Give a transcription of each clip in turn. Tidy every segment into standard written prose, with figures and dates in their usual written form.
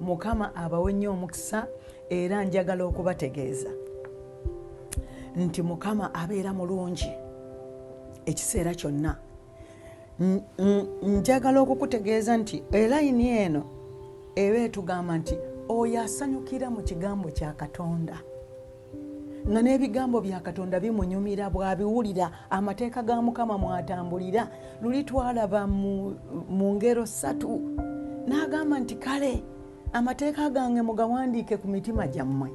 Mukama abawe nnyo omukisa era njagala okubategeeza nti Mukama abeera mulungi ekiseera kyonna. Njagala okukutegeeza nti elayini eno eba etugamba nti oyo asanyukira mu kigambo kya Katonda, nga n'ebigambo bya Katonda bimunyumira bw'abiwulira. Amateeka ga Mukama mwatambulira. Luli twalaba mu ngero 3 n'agamba nti kale amateeka gange mugawandiike ku mitima gyammwe,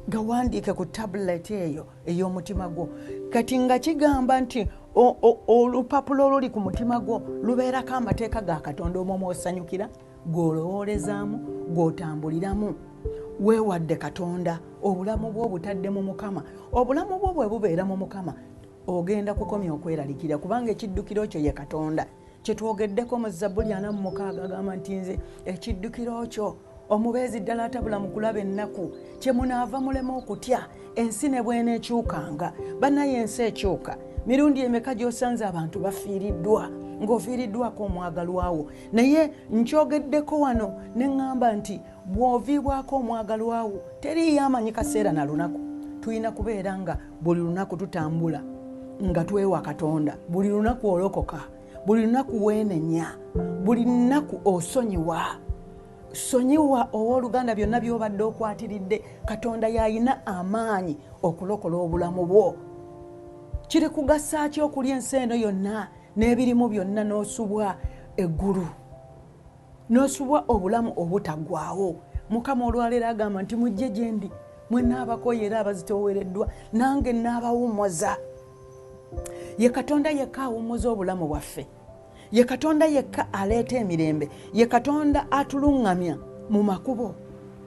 gawandiike ku tabuleti eyo ey'omutima gwo. Kati nga kigamba nti olupapulo oluli ku mutima gwo lubeerako amateeka ga Katonda omwo mw'osanyukira, gw'olowoolezaamu, gw'otambuliramu. Weewadde Katonda, obulamu bwo obutadde mu Mukama. Obulamu bwo bwe bubeera mu Mukama ogenda kukomya okweralikira, kubanga ekiddukiro kyo ye Katonda. Kyetwogeddeko mu Zabbuli 46 agamba nti nze ekiddukiro kyo omubeezi ddala atabula mu kulaba ennaku, kye munaava mulema okutya. Ensi ne bw'eneekyukanga, bannaye ensi ekyuka. Mirundi emeka gy'osanze abantu bafiiriddwa, ng'ofiiriddwako omwagalwawo. Naye nkyogeddeko wano ne ŋŋamba nti bw'oviibwako omwagalwawo teriyo amanyi kaseera na lunaku. Tulina kubeera nga buli lunaku tutambula nga twewa Katonda, buli lunaku olokoka, buli lunaku weenenya, buli lunaku osonyiwa. Sonyiwa owooluganda byonna by'obadde okwatiridde. Katonda y'alina amaanyi okulokola obulamu bwo. Kiri kugasa ki okulya ensi eno yonna n'ebirimu byonna n'osubwa eggulu, n'osubwa obulamu obutaggwaawo? Mukama olwaleero agamba nti mujje gye ndi mwenna abakoye era abazitoowereddwa, nange nnaabawummuza. Ye Katonda yekka awummuza obulamu bwaffe. Ye Katonda yekka aleeta emirembe. Ye Katonda atuluŋŋamya mu makubo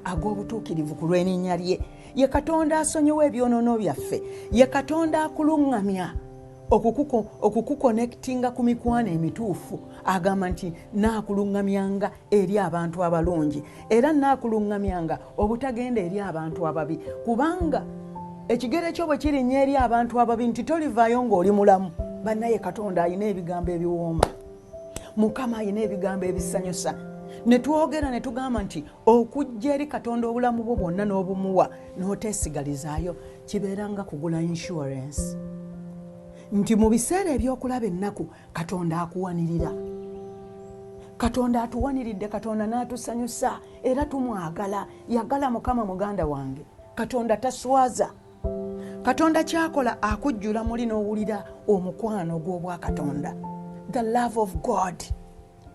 ag'obutuukirivu ku lw'erinnya lye. Ye Katonda asonyiwa ebyonoono byaffe. Ye Katonda akuluŋŋamya okukukonektinga ku mikwano emituufu. Agamba nti naakuluŋŋamyanga eri abantu abalungi era naakuluŋŋamyanga obutagenda eri abantu ababi, kubanga ekigere kyo bwe kirinnya eri abantu ababi nti tolivaayo ng'oli mulamu. Bannaye Katonda alina ebigambo ebiwooma. Mukama alina ebigambo ebisanyusa. Ne twogera ne tugamba nti okujja eri Katonda obulamu bwo bwonna n'obumuwa n'oteesigalizaayo kibeera nga kugula insurance, nti mu biseera ebyokulaba ennaku Katonda akuwanirira. Katonda atuwaniridde, Katonda n'atusanyusa era tumwagala. Yagala Mukama muganda wange. Katonda taswaza. Katonda kyakola akujjula muli n'owulira omukwano gw'obwa Katonda, the love of God.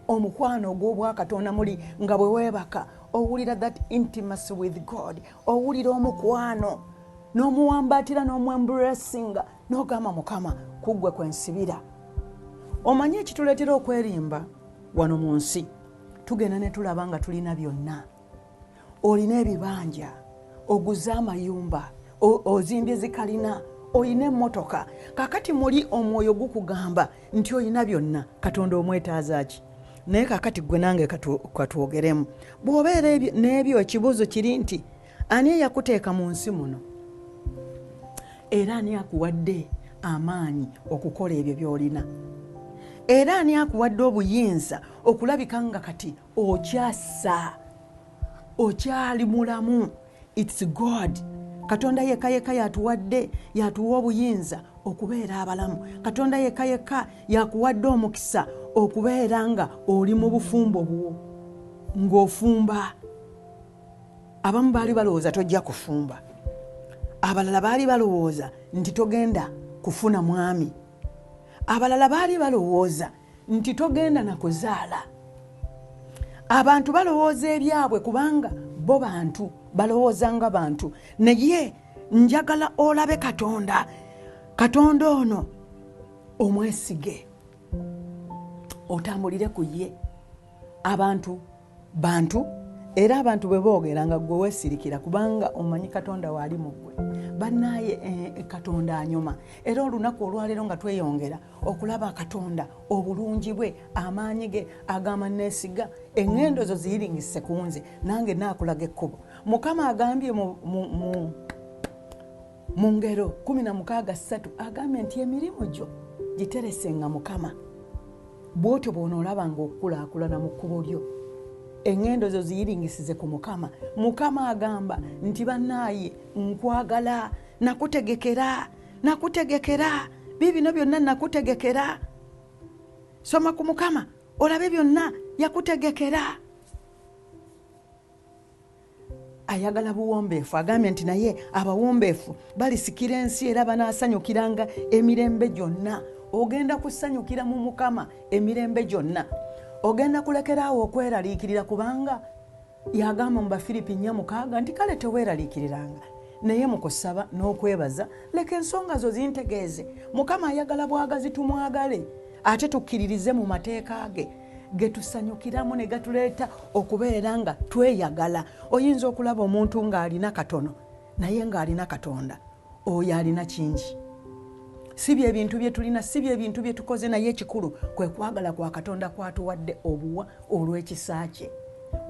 Omukwano gw'obwa Katonda muli nga bwe weebaka owulira that intimacy with God, owulira omukwano n'omuwambaatira n'omwembracinga n'ogamba Mukama kuggwe kwensibira. Omanyi ekituleetera okwerimba wano mu nsi? Tugenda ne tulaba nga tulina byonna. Olina ebibanja, oguza amayumba, ozimbye zikalina, oyina emmotoka. Kakati muli omwoyo gukugamba nti oyina byonna. Katonda omwetaaza ki? Naye kakati gwe nange katwogeremu. Bw'obeera n'ebyo ekibuuzo kiri nti ani eyakuteeka mu nsi muno? Era ani akuwadde amaanyi okukola ebyo by'olina? Era ani akuwadde obuyinza okulabika nga kati okyassa, okyali mulamu? It's God. Katonda yekka yekka yatuwadde, yatuwa obuyinza okubeera abalamu. Katonda yekka yekka yakuwadde omukisa okubeera nga oli mu bufumbo bwo, ng'ofumba. Abamu baali balowooza tojja kufumba, abalala baali balowooza nti togenda kufuna mwami, abalala baali balowooza nti togenda na kuzaala. Abantu balowooza ebyabwe kubanga bo bantu, balowooza nga bantu. Naye njagala olabe Katonda. Katonda ono omwesige, otambulire ku ye. Abantu bantu, era abantu bwe boogera nga gwe weesirikira kubanga omanyi Katonda waali mu ggwe. Bannaye Katonda anyuma. Era olunaku olwaleero nga tweyongera okulaba Katonda, obulungi bwe, amaanyi ge, agamba neesiga, eŋŋendo zo ziyiringise ku nze, nange naakulaga ekkubo. Mukama agambye mu ngero 16:3 agambye nti emirimu gyo giteresenga Mukama. Bw'otyo bw'onoolabanga okukulaakulana mu kkubo lyo. engendo zo ziyiringisize ku Mukama. Mukama agamba nti bannaaye nkwagala, nakutegekera bibino byonna nakutegekera. Soma ku Mukama olabe byonna yakutegekera. Ayagala buwombeefu, agambye nti naye abawombeefu balisikira ensi era banaasanyukiranga emirembe gyonna. Ogenda kusanyukira mu Mukama emirembe gyonna. Ogenda kulekeraawo okweraliikirira, kubanga yagamba mu Bafiripi 4:6 nti kale teweeraliikiriranga, naye mu kusaba n'okwebaza leka ensonga zo zintegeeze. Mukama ayagala bwagazi tumwagale, ate tukkiririze mu mateeka ge tusanyukiramu ne gatuleeta okubeera nga tweyagala. Oyinza okulaba omuntu ng'alina katono naye ng'alina Katonda, oyo alina kingi. Si bye bintu bye tulina, si bye bintu bye tukoze, naye ekikulu kwe kwagala kwa Katonda kwatuwadde obuwa olw'ekisa kye.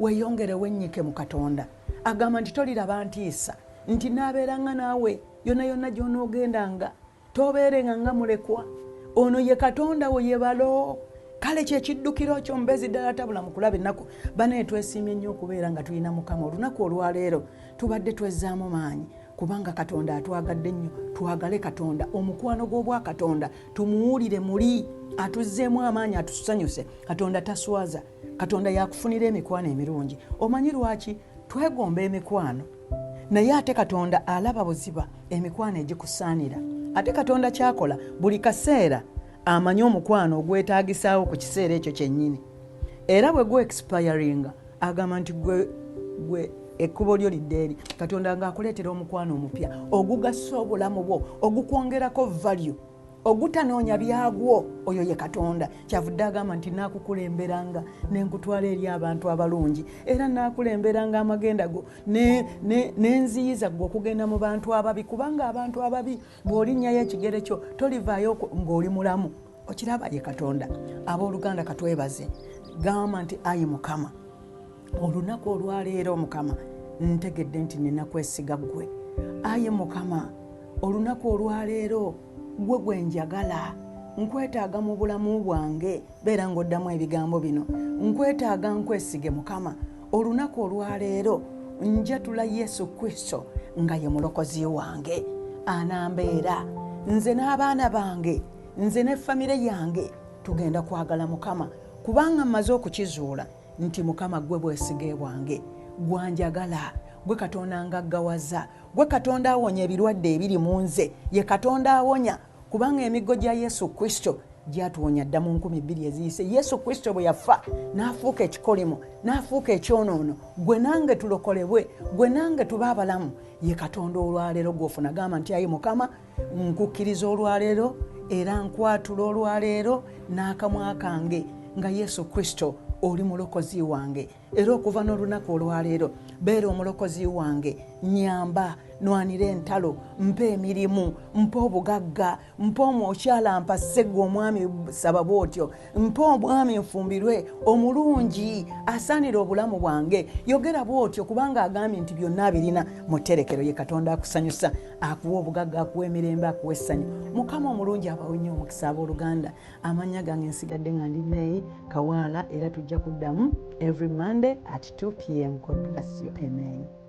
Weeyongere wennyike mu Katonda. Agamba nti toliraba ntiisa, nti naabeeranga naawe yonna yonna gy'onoogendanga, tobeerenga nga mulekwa. Ono ye Katonda wo, ye balo. Kale kyekiddukiro kyo mbezi ddala tabula mu kulaba ennaku. Bane twesiimye nnyo okubeera nga tulina Mukama. Olunaku olwaleero tubadde twezzaamu maanyi, kubanga Katonda atwagadde nnyo. Twagale Katonda, omukwano gw'obwa Katonda tumuwulire muli, atuzzeemu amaanyi, atusanyuse. Katonda taswaza, Katonda yakufunira emikwano emirungi. Omanyi lwaki? Twegomba emikwano, naye ate Katonda alaba buziba emikwano egikusaanira. Ate Katonda kyakola buli kaseera amanyi omukwano ogwetaagisaawo ku kiseera ekyo kyennyini. Era bwe gwe expiringa agamba nti gwe ekkubo lyo lidde eri. Katonda ng'akuleetera omukwano omupya ogugasa obulamu bwo, ogukwongerako value, ogutanoonya byagwo. Oyo ye Katonda. Kyavudde agamba nti naakukulemberanga ne nkutwala eri abantu abalungi, era naakulemberanga amagenda go n'enziyiza gwe okugenda mu bantu ababi, kubanga abantu ababi bw'olinnyayo ekigere kyo tolivaayo ng'oli mulamu. Okiraba ye Katonda. Abooluganda katwebaze. Gamba nti ayi Mukama, olunaku olwaleero Mukama ntegedde nti nina kwesiga ggwe. Ayi Mukama, olunaku olwaleero gwe gwenjagala, nkwetaaga mu bulamu bwange. Beera ng'oddamu ebigambo bino. Nkwetaaga nkwesige Mukama. Olunaku olwaleero njatula Yesu Kristo nga ye mulokozi wange, anambeera nze n'abaana bange, nze ne famire yange tugenda kwagala Mukama, kubanga mmaze okukizuula nti Mukama gwe bwesige bwange, gwanjagala, gwe Katonda ngaggawaza, gwe Katonda awonya ebirwadde ebiri mu nze, ye Katonda awonya, kubanga emiggo gya Yesu Kristo gyatuwonya dda mu 2000 eziyise. Yesu Kristo bwe yafa n'afuuka ekikolimo, n'afuuka ekyonoono, gwe nange tulokolebwe, gwe nange tuba abalamu. Ye Katonda olwaleero gw'ofuna. Gamba nti ayi Mukama, nkukkiriza olwaleero era nkwatula olwaleero n'akamwa kange nga Yesu Kristo oli mulokozi wange. Era okuva n'olunaku olwaleero beera omulokozi wange. Nyamba, nwanira entalo, mpa emirimu, mpa obugagga, mpa omukyala mpa ssegga omwami saba bw'otyo, mpa omwami nfumbirwe omulungi asaanira obulamu bwange. Yogera bw'otyo kubanga agambye nti byonna abirina mu tterekero. Ye Katonda akusanyusa, akuwa obugagga, akuwa emirembe, akuwa essanyu. Mukama omulungi abawe nnyo omukisa abooluganda. Amannya gange nsigadde nga ndi May Kawaala, era tujja kuddamu every Monday at 2 p.m. God bless you. Amen.